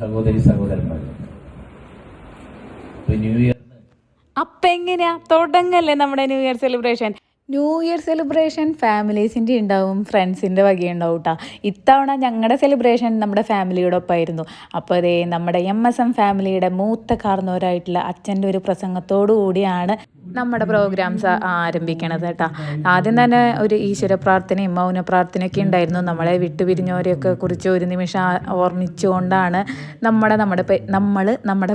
സഹോദരി സഹോദരന്മാർ. New year അപ്പം എങ്ങനെയാ തുടങ്ങല്ലേ നമ്മുടെ new year celebration. New year celebration ഫാമിലീസിൻ്റെ ഉണ്ടാവും, ഫ്രണ്ട്സിൻ്റെ വകയുണ്ടാവും കേട്ടോ. ഇത്തവണ ഞങ്ങളുടെ സെലിബ്രേഷൻ നമ്മുടെ ഫാമിലിയോടൊപ്പമായിരുന്നു. അപ്പോൾ അതേ നമ്മുടെ MSM ഫാമിലിയുടെ മൂത്ത കാർന്നവരായിട്ടുള്ള അച്ഛൻ്റെ ഒരു പ്രസംഗത്തോടു കൂടിയാണ് നമ്മുടെ പ്രോഗ്രാംസ് ആരംഭിക്കണത് കേട്ടോ. ആദ്യം തന്നെ ഒരു ഈശ്വര പ്രാർത്ഥനയും മൗന പ്രാർത്ഥനയൊക്കെ ഉണ്ടായിരുന്നു. നമ്മളെ വിട്ടുപിരിഞ്ഞവരെയൊക്കെ കുറിച്ച് ഒരു നിമിഷം ഓർമ്മിച്ചുകൊണ്ടാണ് നമ്മുടെ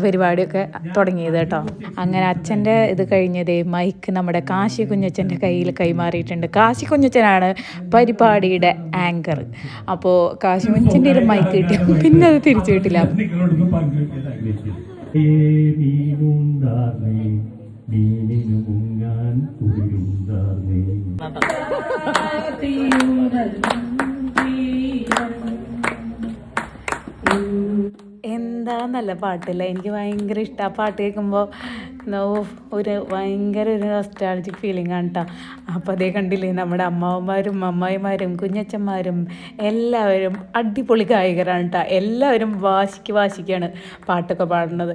പരിപാടിയൊക്കെ തുടങ്ങിയത് കേട്ടോ. അങ്ങനെ അച്ഛൻ്റെ ഇത് കഴിഞ്ഞതേ മൈക്ക് നമ്മുടെ കാശി കുഞ്ഞച്ചൻ്റെ കയ്യിൽ കൈമാറിയിട്ടുണ്ട്. കാശി കുഞ്ഞച്ചനാണ് പരിപാടിയുടെ ആങ്കർ. അപ്പോൾ കാശി കുഞ്ഞച്ചൻ്റെ ഒരു മൈക്ക് കിട്ടി, പിന്നെ അത് തിരിച്ചു കിട്ടില്ല. എന്താ നല്ല പാട്ടില്ല, എനിക്ക് ഭയങ്കര ഇഷ്ടമാണ് ആ പാട്ട് കേൾക്കുമ്പോൾ. ഒരു ഭയങ്കര ഒരു നൊസ്റ്റാൾജിക് ഫീലിംഗ് ആണ് കേട്ടോ. അപ്പോൾ അതേ കണ്ടില്ലേ നമ്മുടെ അമ്മാവന്മാരും അമ്മായിമാരും കുഞ്ഞച്ചന്മാരും എല്ലാവരും അടിപൊളി ഗായകരാണ് കേട്ടോ. എല്ലാവരും വാശിക്കാണ് പാട്ടൊക്കെ പാടുന്നത്.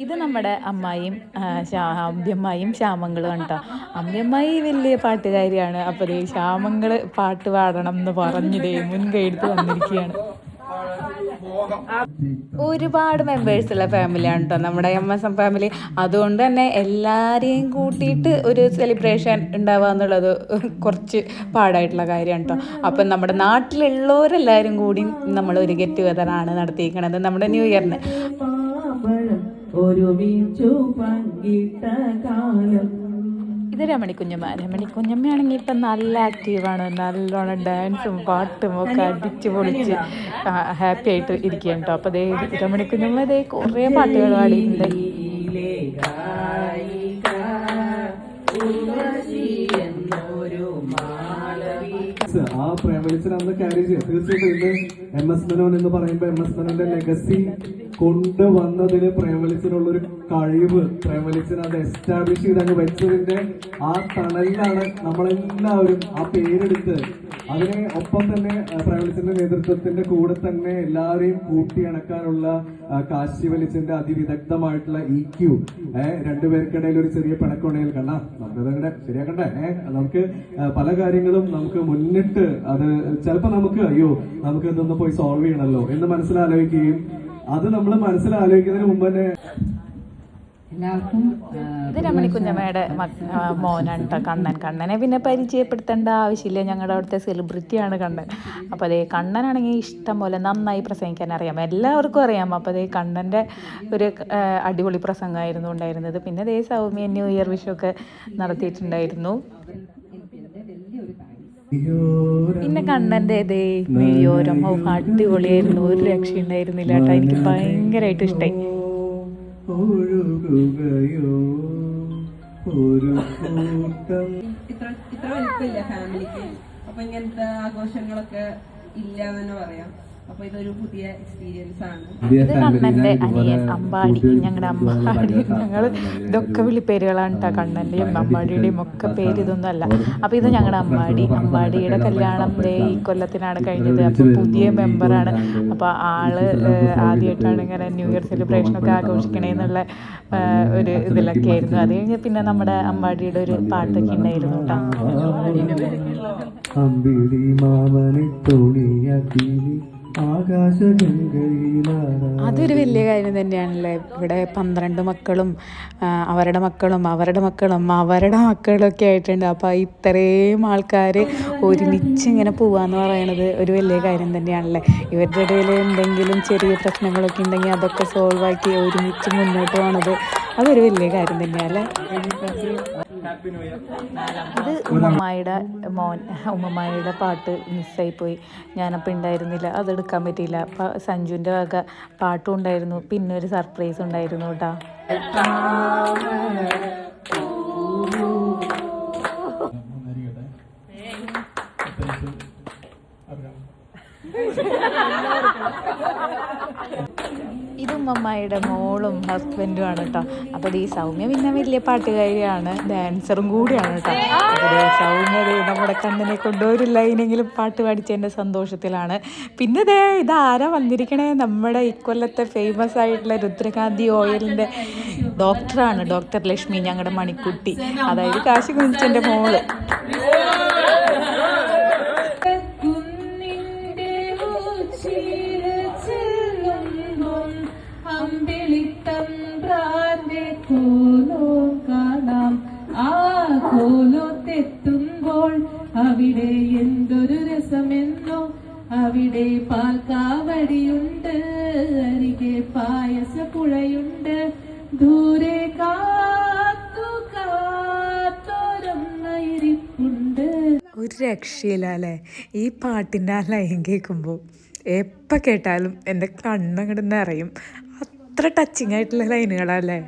ഇത് നമ്മുടെ അമ്പിയമ്മായും ശ്യാമങ്ങളും കേട്ടോ. അമ്പിയമ്മായി വലിയ പാട്ടുകാരിയാണ്. അപ്പോൾ ദേ ശ്യാമങ്ങൾ പാട്ട് പാടണം എന്ന് പറഞ്ഞിട്ടേ മുൻകൈ എടുത്ത് വന്നിരിക്കുകയാണ്. ഒരുപാട് മെമ്പേഴ്സുള്ള ഫാമിലിയാണ് കേട്ടോ നമ്മുടെ MSM ഫാമിലി. അതുകൊണ്ട് തന്നെ എല്ലാവരെയും കൂട്ടിയിട്ട് ഒരു സെലിബ്രേഷൻ ഉണ്ടാവുക എന്നുള്ളത് കുറച്ച് പാടായിട്ടുള്ള കാര്യമാണ് കേട്ടോ. അപ്പം നമ്മുടെ നാട്ടിലുള്ളവരെല്ലാവരും കൂടി നമ്മൾ ഒരു ഗെറ്റ് ടുഗദറാണ് നടത്തിയിരിക്കണത് നമ്മുടെ ന്യൂ ഇയറിന്. ഇത് രമണിക്കുഞ്ഞമ്മയാണെങ്കിൽ ഇപ്പം നല്ല ആക്റ്റീവാണ്, നല്ലോണം ഡാൻസും പാട്ടും ഒക്കെ അടിച്ച് പൊളിച്ച് ഹാപ്പി ആയിട്ട് ഇരിക്കുകയാണ് കേട്ടോ. അപ്പോൾ അതേ രമണിക്കുഞ്ഞമ്മ അതേ കുറേ പാട്ടുകൾ പാടിയിട്ടുണ്ട്. ആ പ്രേമലിച്ചൻ അന്ന് ക്യാരി ചെയ്യാം. തീർച്ചയായിട്ടും ഇന്ന് MS മനോൻ എന്ന് പറയുമ്പോൾ MS മനോന്റെ ലെഗസി കൊണ്ടുവന്നതിന് പ്രേമലിച്ചനുള്ളൊരു കഴിവ്, പ്രേമലിച്ചൻ അത് എസ്റ്റാബ്ലിഷ് ചെയ്ത് അങ്ങ് വെച്ചതിന്റെ ആ തണലിലാണ് നമ്മളെല്ലാവരും ആ പേരെടുത്ത് അതിനെ ഒപ്പം തന്നെ പ്രേമലിച്ചന്റെ നേതൃത്വത്തിന്റെ കൂടെ തന്നെ എല്ലാവരെയും കൂട്ടിയണക്കാനുള്ള കാശി വലിച്ചന്റെ അതിവിദഗ്ധമായിട്ടുള്ള EQ. രണ്ടുപേർക്കിടയിൽ ഒരു ചെറിയ പിണക്കുണ്ടെങ്കിൽ കണ്ടാ നമുക്കതങ്ങനെ ശരിയാക്കണ്ടേ. നമുക്ക് പല കാര്യങ്ങളും നമുക്ക് മുന്നിട്ട് അത് ചിലപ്പോ നമുക്ക് നമുക്ക് ഇതൊന്ന് പോയി സോൾവ് ചെയ്യണമല്ലോ എന്ന് മനസ്സിലാലോചിക്കുകയും അത് നമ്മൾ മനസ്സിലാലോചിക്കുന്നതിന് മുമ്പ് തന്നെ ഇത് രമണിക്കുഞ്ഞമ്മയുടെ മോനാണ് കേട്ടോ കണ്ണനെ പിന്നെ പരിചയപ്പെടുത്തേണ്ട ആവശ്യമില്ല, ഞങ്ങളുടെ അവിടുത്തെ സെലിബ്രിറ്റിയാണ് കണ്ണൻ. അപ്പോൾ അതേ കണ്ണനാണെങ്കിൽ ഇഷ്ടം പോലെ നന്നായി പ്രസംഗിക്കാൻ അറിയാം, എല്ലാവർക്കും അറിയാം. അപ്പോൾ അതേ കണ്ണൻ്റെ ഒരു അടിപൊളി പ്രസംഗമായിരുന്നു ഉണ്ടായിരുന്നത്. പിന്നെ അതേ സൗമ്യ ന്യൂ ഇയർ വിഷൊക്കെ നടത്തിയിട്ടുണ്ടായിരുന്നു. പിന്നെ കണ്ണൻ്റെ ഇതേ മെയ്യോരം അടിപൊളിയായിരുന്നു, ഒരു രക്ഷയുണ്ടായിരുന്നില്ല കേട്ടോ. എനിക്ക് ഭയങ്കരമായിട്ട് ഇഷ്ടമായി. ഇത്ര വലിപ്പമില്ല ഫാമിലിക്ക്. അപ്പൊ ഇങ്ങനത്തെ ആഘോഷങ്ങളൊക്കെ ഇല്ല എന്ന് തന്നെ പറയാം. അപ്പൊ ഇതൊരു പുതിയ എക്സ്പീരിയൻസ് ആണ്. ഇത് കണ്ണന്റെ അനിയൻ അമ്പാടി, ഞങ്ങളുടെ അമ്പാടി. ഞങ്ങൾ ഇതൊക്കെ വിളിപ്പേരുകളാണ് കേട്ടോ, കണ്ണന്റെയും അമ്പാടിയുടെയും ഒക്കെ പേര് ഇതൊന്നും അല്ല. അപ്പൊ ഇത് ഞങ്ങളുടെ അമ്പാടിയുടെ കല്യാണം ഈ കൊല്ലത്തിനാണ് കഴിഞ്ഞത്. അപ്പൊ പുതിയ മെമ്പറാണ്. അപ്പൊ ആള് ആദ്യമായിട്ടാണ് ഇങ്ങനെ ന്യൂ ഇയർ സെലിബ്രേഷൻ ഒക്കെ ആഘോഷിക്കണേന്നുള്ള ഒരു ഇതിലൊക്കെ ആയിരുന്നു. അത് കഴിഞ്ഞ് പിന്നെ നമ്മുടെ അമ്പാടിയുടെ ഒരു പാട്ടൊക്കെ ഉണ്ടായിരുന്നു കേട്ടോ. അതൊരു വലിയ കാര്യം തന്നെയാണല്ലേ. ഇവിടെ 12 മക്കളും അവരുടെ മക്കളൊക്കെ ആയിട്ടുണ്ട്. അപ്പോൾ ഇത്രയും ആൾക്കാർ ഒരുമിച്ച് ഇങ്ങനെ പോവാന്ന് പറയണത് ഒരു വലിയ കാര്യം തന്നെയാണല്ലേ. ഇവരുടെ ഇടയിൽ എന്തെങ്കിലും ചെറിയ പ്രശ്നങ്ങളൊക്കെ ഉണ്ടെങ്കിൽ അതൊക്കെ സോൾവ് ആക്കി ഒരുമിച്ച് മുന്നോട്ട് പോകണത് അതൊരു വലിയ കാര്യം തന്നെയാണല്ലേ. ഇത് ഉമ്മമായുടെ പാട്ട് മിസ്സായിപ്പോയി, ഞാനപ്പോൾ ഉണ്ടായിരുന്നില്ല, അതെടുക്കാൻ പറ്റിയില്ല. അപ്പം സഞ്ജുവിൻ്റെ വക പാട്ടും ഉണ്ടായിരുന്നു, പിന്നെ ഒരു സർപ്രൈസ് ഉണ്ടായിരുന്നു കേട്ടോ. ഇതും അമ്മായിയുടെ മോളും ഹസ്ബൻഡും ആണ് കേട്ടോ. അപ്പോൾ ഈ സൗമ്യ പിന്നെ വലിയ പാട്ടുകാരിയാണ്, ഡാൻസറും കൂടിയാണ് കേട്ടോ. അപ്പോൾ സൗമ്യ നമ്മുടെ കണ്ണിനെ കൊണ്ടൊരു ലൈനെങ്കിലും പാട്ട് പാടിച്ചതിൻ്റെ സന്തോഷത്തിലാണ്. പിന്നെ ഇതാരാ വന്നിരിക്കണേ, നമ്മുടെ ഇക്കൊല്ലത്തെ ഫേമസ് ആയിട്ടുള്ള രുദ്രകാന്തി ഓയിലിൻ്റെ ഡോക്ടറാണ്, ഡോക്ടർ ലക്ഷ്മി, ഞങ്ങളുടെ മണിക്കുട്ടി, അതായത് കാശി കുഞ്ചൻ്റെ മോള്. െത്തുമ്പോൾ അവിടെ എന്തൊരു രസമെന്നോ, അവിടെ പാൽക്കാവടിയുണ്ട്, അരികെ പായസപ്പുഴയുണ്ട്, ദൂരെ കാത്തു കാത്തോരമ്മയിരിപ്പുണ്ട്. ഒരു രക്ഷയില്ല അല്ലേ ഈ പാട്ടിൻ്റെ ആ ലൈൻ കേൾക്കുമ്പോൾ. എപ്പോൾ കേട്ടാലും എൻ്റെ കണ്ണങ്ങോട്ട് നിറയും, അത്ര ടച്ചിങ് ആയിട്ടുള്ള ലൈനുകളല്ലേ.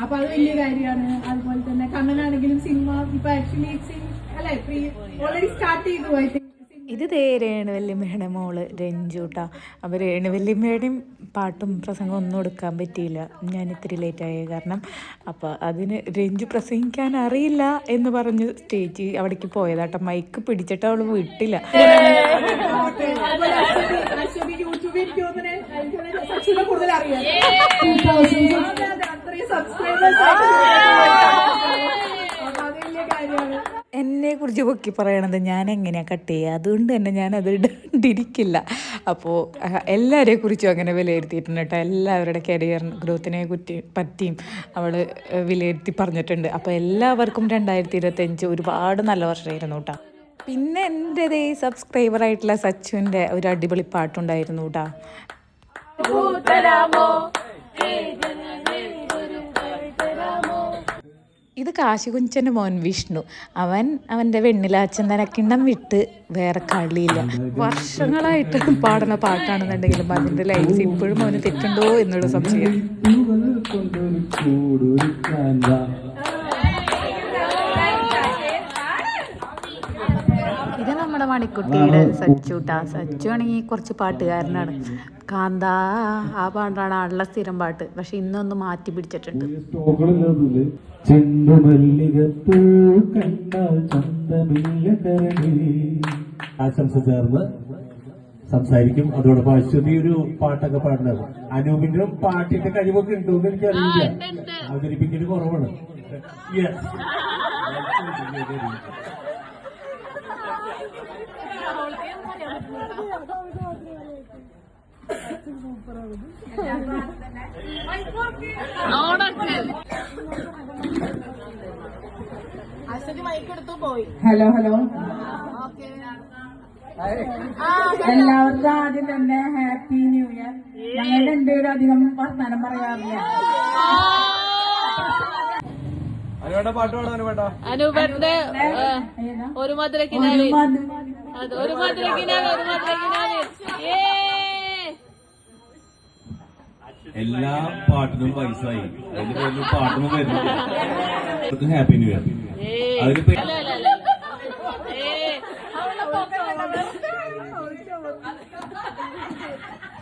അപ്പൊ അത് വലിയ കാര്യമാണ്. അതുപോലെ തന്നെ കണ്ണനാണെങ്കിലും സിനിമ ഇപ്പൊ ആക്ച്വലി അല്ലെ ഓൾറെഡി സ്റ്റാർട്ട് ചെയ്തു. ഐ തിങ്ക് ഇത് രേണുവല്ലിമ്മയുടെ മോള് രഞ്ജൂട്ടാ. അപ്പോൾ രേണുവല്ലിമ്മയുടെയും പാട്ടും പ്രസംഗം ഒന്നും എടുക്കാൻ പറ്റിയില്ല, ഞാൻ ഇത്തിരി ലേറ്റായ കാരണം. അപ്പോൾ അതിന് രഞ്ജു പ്രസംഗിക്കാൻ അറിയില്ല എന്ന് പറഞ്ഞ് സ്റ്റേജ് അവിടേക്ക് പോയതാട്ടോ. മൈക്ക് പിടിച്ചിട്ട് അവൾ വിട്ടില്ല. യൂട്യൂബിൽ എനിക്ക് തോന്നുന്നത് കൂടുതൽ അറിയാം. അത്രയും സബ്സ്ക്രൈബേഴ്സ് വലിയ കാര്യമാണ്. എന്നെ കുറിച്ച് പൊക്കി പറയണത് ഞാൻ എങ്ങനെയാണ് കട്ട് ചെയ്യുക, അതുകൊണ്ട് തന്നെ ഞാനത് ഇടിക്കില്ല. അപ്പോൾ എല്ലാവരെയും കുറിച്ചും അങ്ങനെ വിലയിരുത്തിയിട്ടുണ്ട് കേട്ടോ. എല്ലാവരുടെ കരിയർ ഗ്രോത്തിനെ പറ്റിയും അവൾ വിലയിരുത്തി പറഞ്ഞിട്ടുണ്ട്. അപ്പോൾ എല്ലാവർക്കും 2025 ഒരുപാട് നല്ല വർഷമായിരുന്നു കേട്ടോ. പിന്നെ എൻ്റെ സബ്സ്ക്രൈബറായിട്ടുള്ള സച്ചുവിൻ്റെ ഒരു അടിപൊളി പാട്ടുണ്ടായിരുന്നു കേട്ടോ. ഇത് കാശികുഞ്ചൻ്റെ മോൻ വിഷ്ണു. അവൻ്റെ വെണ്ണിലാച്ചന്തനക്കിണ്ണം വിട്ട് വേറെ കളിയില്ല. വർഷങ്ങളായിട്ട് പാടുന്ന പാട്ടാണെന്നുണ്ടെങ്കിലും അതിൻ്റെ ലൈൻസ് ഇപ്പോഴും അവന് തെറ്റുണ്ടോ എന്നുള്ള സംശയം. ഇത് നമ്മുടെ മണിക്കുട്ടിയുടെ സച്ചുട്ടാ. സച്ചു ആണെങ്കിൽ കുറച്ച് പാട്ടുകാരനാണ്. കാന്ത ആ പാട്ടാണ് ആളുടെ സ്ഥിരം പാട്ട്, പക്ഷെ ഇന്നൊന്ന് മാറ്റി പിടിച്ചിട്ടുണ്ട്. ആശംസ ചേർന്ന് സംസാരിക്കും. അതോടൊപ്പം അശ്വതി ഒരു പാട്ടൊക്കെ പാടുന്നത്. അനൂപിന്റെ പാട്ടിന്റെ കഴിവൊക്കെ ഉണ്ടോ എന്ന് എനിക്കറിയില്ല, അവതരിപ്പിക്കല് കുറവാണ്. ഹലോ ഹലോ, എല്ലാവർക്കും ആദ്യം തന്നെ ഹാപ്പി ന്യൂ ഇയർ. ഞങ്ങൾ രണ്ടുപേരും അധികം വർത്താനം പറയാറില്ല. അനുപന്റെ ഒരു മധുരക്കിനാവ്, ഒരു മധുരക്കിനാവ്, ഒരു മധുരക്കിനാവ്. എല്ലാ പാട്ടിനും പൈസയായി, അതിന്റെ പേരിൽ പാട്ടിനും വരുന്നത് ഹാപ്പി ന്യൂ ഇയർ. അതിന്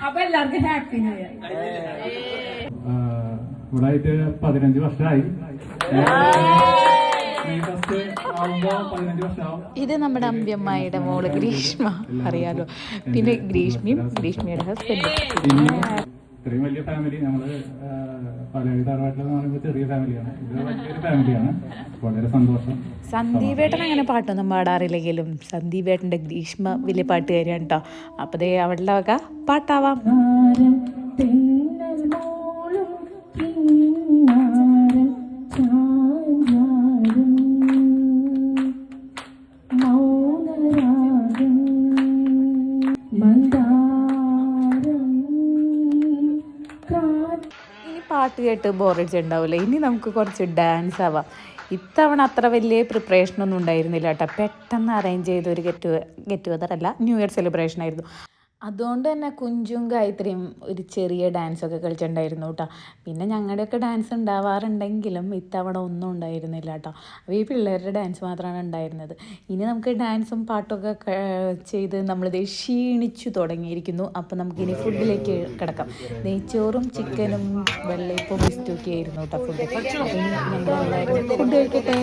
അപ്പൊ എല്ലാവർക്കും ഹാപ്പി ന്യൂ ഇയർ. ഇവിടെ ആയിട്ട് 15 വർഷമായി. ഇത് നമ്മുടെ അമ്പിയമ്മായിയുടെ മോള് ഗ്രീഷ്മ, അറിയാലോ. പിന്നെ ഗ്രീഷ്മയുടെ ഹസ്ബൻഡ്. ഇത്രയും വലിയ ഫാമിലി, നമ്മള് പലവിധ തറവാട്ടിലെന്ന് പറയുമ്പോൾ ചെറിയ ഫാമിലിയാണ്, ഇത് വലിയൊരു ഫാമിലിയാണ്. വളരെ സന്തോഷം. സന്ദീപേട്ടൻ അങ്ങനെ പാട്ടൊന്നും പാടാറില്ലെങ്കിലും സന്ദീപേട്ടൻ്റെ ഗ്രീഷ്മ വലിയ പാട്ടുകാരിയാണ് കേട്ടോ. അപ്പോൾ അവളുടെ വക പാട്ടാവാം. ഇനി പാട്ട് കേട്ട് ബോറടിച്ചിട്ടുണ്ടാവില്ല. ഇനി നമുക്ക് കുറച്ച് ഡാൻസ് ആവാം. ഇത്തവണ അത്ര വലിയ പ്രിപ്പറേഷനൊന്നും ഉണ്ടായിരുന്നില്ല കേട്ടോ. പെട്ടെന്ന് അറേഞ്ച് ചെയ്ത ഒരു ഗെറ്റ് ടുഗദർ അല്ല, ന്യൂ ഇയർ സെലിബ്രേഷൻ ആയിരുന്നു. അതുകൊണ്ട് തന്നെ കുഞ്ചും ഗായത്രിയും ഒരു ചെറിയ ഡാൻസൊക്കെ കളിച്ചിട്ടുണ്ടായിരുന്നു കേട്ടോ. പിന്നെ ഞങ്ങളുടെയൊക്കെ ഡാൻസ് ഉണ്ടാവാറുണ്ടെങ്കിലും ഇത്തവണ ഒന്നും ഉണ്ടായിരുന്നില്ല കേട്ടോ. അപ്പോൾ ഈ പിള്ളേരുടെ ഡാൻസ് മാത്രമാണ് ഉണ്ടായിരുന്നത്. ഇനി നമുക്ക് ഡാൻസും പാട്ടൊക്കെ ചെയ്ത് നമ്മളിത് ക്ഷീണിച്ചു തുടങ്ങിയിരിക്കുന്നു. അപ്പോൾ നമുക്കിനി ഫുഡിലേക്ക് കിടക്കാം. നെയ്ച്ചോറും ചിക്കനും വെള്ളയപ്പവും ബിസ്റ്റുമൊക്കെ ആയിരുന്നു കേട്ടോ ഫുഡ്. അപ്പോൾ ഇനി ഞങ്ങളെല്ലാവരും ഫുഡ് കഴിക്കട്ടെ.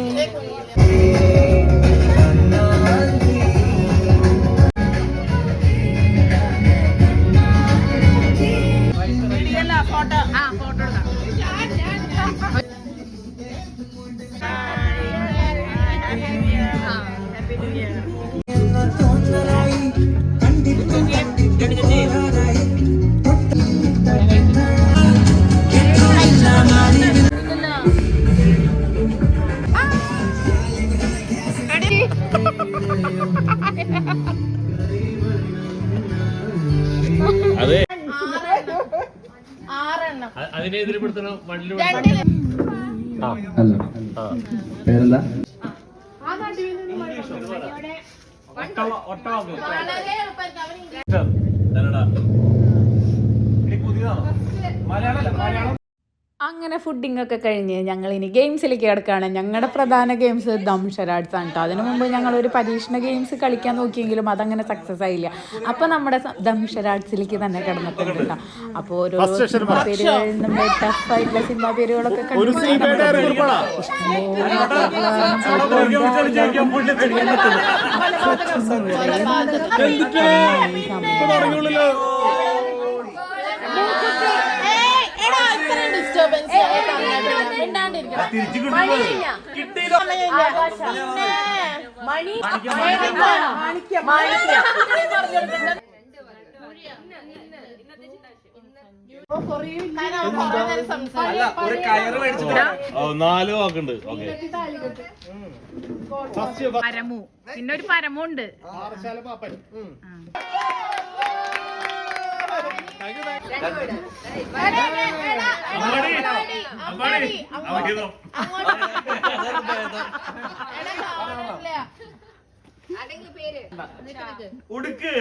അതെ അതിനെ എതിർപ്പെടുത്തണം പേരെന്താ? അങ്ങനെ ഫുഡിങ് ഒക്കെ കഴിഞ്ഞ് ഞങ്ങൾ ഇനി ഗെയിംസിലേക്ക് കിടക്കുകയാണ്. ഞങ്ങളുടെ പ്രധാന ഗെയിംസ് ദംഷരാഡ്സ് ആണ് കേട്ടോ. അതിനു മുമ്പ് ഞങ്ങൾ ഒരു പരീക്ഷണ ഗെയിംസ് കളിക്കാൻ നോക്കിയെങ്കിലും അതങ്ങനെ സക്സസ് ആയില്ല. അപ്പോൾ നമ്മുടെ ദംഷരാഡ്സിലേക്ക് തന്നെ കിടന്നിട്ടുണ്ട് കേട്ടോ. അപ്പോൾ ഓരോ സിനിമ പേരുകൾ, നമ്മുടെ ടഫായിട്ടുള്ള സിനിമ പേരുകളൊക്കെ നാലോ ആക്കുണ്ട്. പരമു, പിന്നെ ഒരു പരമുണ്ട്. ഉടുക്ക്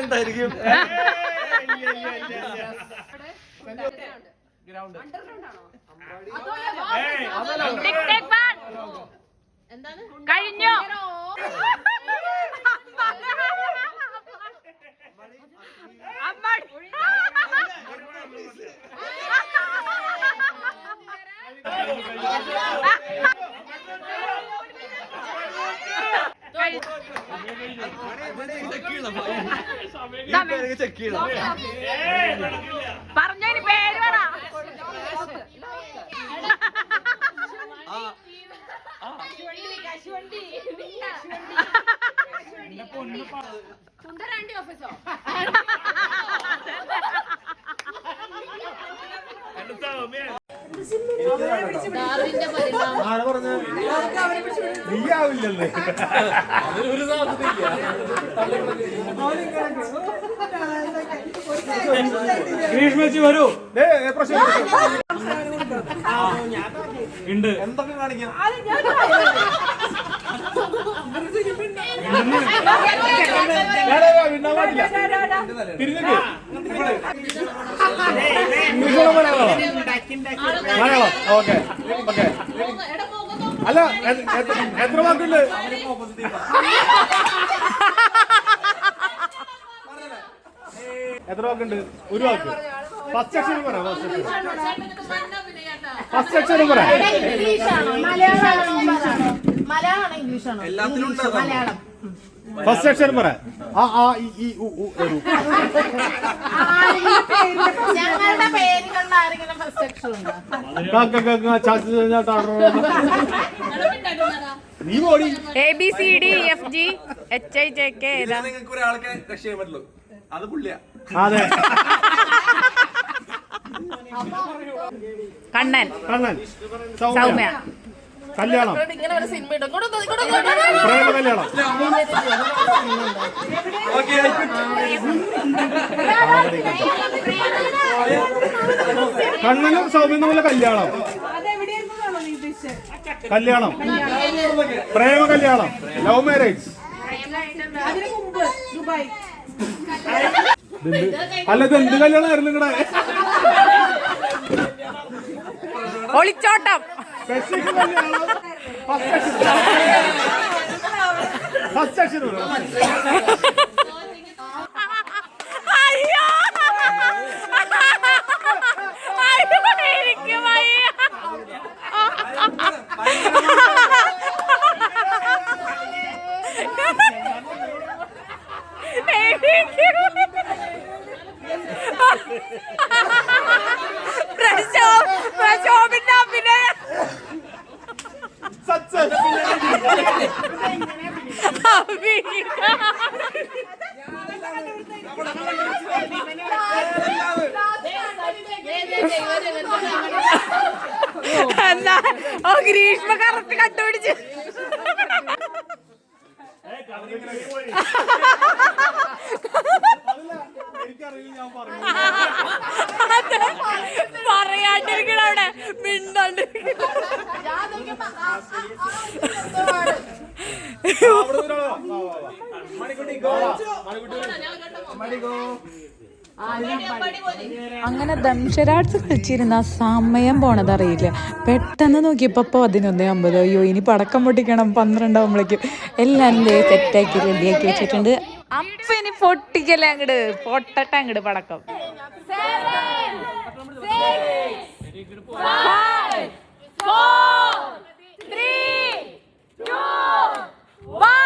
ഉണ്ടായിരിക്കും. കഴിഞ്ഞു. പറഞ്ഞതിന് പേര് പറ. നീയാവില്ലല്ലേ? ഗ്രീഷ്മേച്ചി വരൂ. ഉണ്ട് എന്തൊക്കെ കാണിക്കാം. തിരിഞ്ഞിട്ട് മലയാളം. Okay okay. അല്ല എത്ര വാക്കുണ്ട്? എത്ര വാക്കുണ്ട്? ഒരു വാക്ക്. ഫസ്റ്റ് അക്ഷരം പറ. ഫസ്റ്റ് അക്ഷരം പറ. മലയാളം ഇംഗ്ലീഷാണോ? മലയാളം. ഫസ്റ്റ് അക്ഷരം പറ. ആ ആ ഈ ഉ ഞങ്ങളുടെ പേരുകളിൽ ആരെങ്കിലും ഫസ്റ്റ് അക്ഷരം ഉണ്ടോ? നീ പോടി. ABCDEFGHIJK. നിങ്ങൾക്ക് ഒരാൾക്ക് രക്ഷയെ പറ്റുള്ളൂ. അത് പുള്ളിയാ. അതെ. കണ്ണൻ, കണ്ണൻ, സൗമ്യ, കല്യാണം പ്രേമ കല്യാണം കണ്ണനും സൗമ്യം തമ്മിലെ കല്യാണം കല്യാണം പ്രേമ കല്യാണം ലവ് മാരേജ് അല്ല ഇത് എന്ത് കല്യാണമായിരുന്നു നിങ്ങളുടെ ഒളിച്ചോട്ടം ഫസ്റ്റ് അക്ഷരം എന്താ ഓ ഗ്രീഷ്മ കറക്റ്റ് കണ്ടുപിടിച്ച് പറയാണ്ടിരിക്കണം അവിടെ മിണ്ടാണ്ടിരിക്കണം അങ്ങനെ ദംഷരാട്സ് കളിച്ചിരുന്ന സമയം പോണതറിയില്ല. പെട്ടെന്ന് നോക്കിയപ്പോൾ 11:50. അയ്യോ ഇനി പടക്കം പൊട്ടിക്കണം 12 ആകുമ്പോഴേക്കും. എല്ലാവരും സെറ്റാക്കി റെഡിയാക്കി വെച്ചിട്ടുണ്ട്. അപ്പൊ ഇനി പൊട്ടിക്കല്ലേ അങ്ങട് പൊട്ടട്ടെ അങ്ങട് പടക്കം. 7, 6, 5, 4, 3, 2, 1.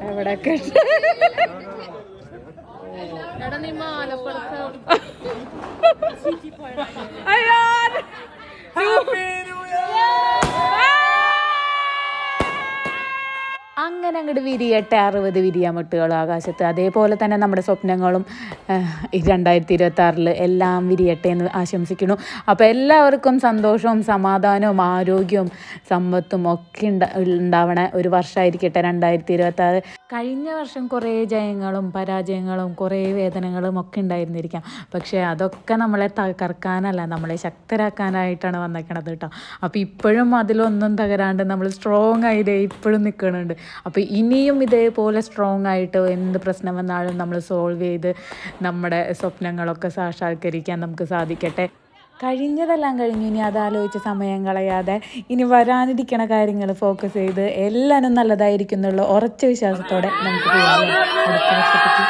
എവിടെ അങ്ങനെ അങ്ങോട്ട് വിരിയട്ടെ 60 വിരിയാമട്ടുകൾ ആകാശത്ത്. അതേപോലെ തന്നെ നമ്മുടെ സ്വപ്നങ്ങളും 2026 എല്ലാം വിരിയട്ടെ എന്ന് ആശംസിക്കുന്നു. അപ്പോൾ എല്ലാവർക്കും സന്തോഷവും സമാധാനവും ആരോഗ്യവും സമ്പത്തും ഒക്കെ ഉണ്ടാവണ ഒരു വർഷമായിരിക്കട്ടെ 2026. കഴിഞ്ഞ വർഷം കുറേ ജയങ്ങളും പരാജയങ്ങളും കുറേ വേദനകളും ഒക്കെ ഉണ്ടായിരുന്നിരിക്കാം. പക്ഷേ അതൊക്കെ നമ്മളെ തകർക്കാനല്ല, നമ്മളെ ശക്തരാക്കാനായിട്ടാണ് വന്നേക്കണത് കേട്ടോ. അപ്പോൾ ഇപ്പോഴും അതിലൊന്നും തകരാണ്ട് നമ്മൾ സ്ട്രോങ് ആയിട്ട് ഇപ്പോഴും നിൽക്കുന്നുണ്ട്. അപ്പോൾ ഇനിയും ഇതേപോലെ സ്ട്രോങ് ആയിട്ട് എന്ത് പ്രശ്നം വന്നാലും നമ്മൾ സോൾവ് ചെയ്ത് നമ്മുടെ സ്വപ്നങ്ങളൊക്കെ സാക്ഷാത്കരിക്കാൻ നമുക്ക് സാധിക്കട്ടെ. കഴിഞ്ഞതെല്ലാം കഴിഞ്ഞു. ഇനി അതാലോചിച്ച് സമയം കളയാതെ ഇനി വരാനിരിക്കണ കാര്യങ്ങൾ ഫോക്കസ് ചെയ്ത് എല്ലാവരും നല്ലതായിരിക്കും എന്നുള്ള ഉറച്ച വിശ്വാസത്തോടെ നമുക്ക് പോകാം അടുത്ത വർഷത്തേക്ക്.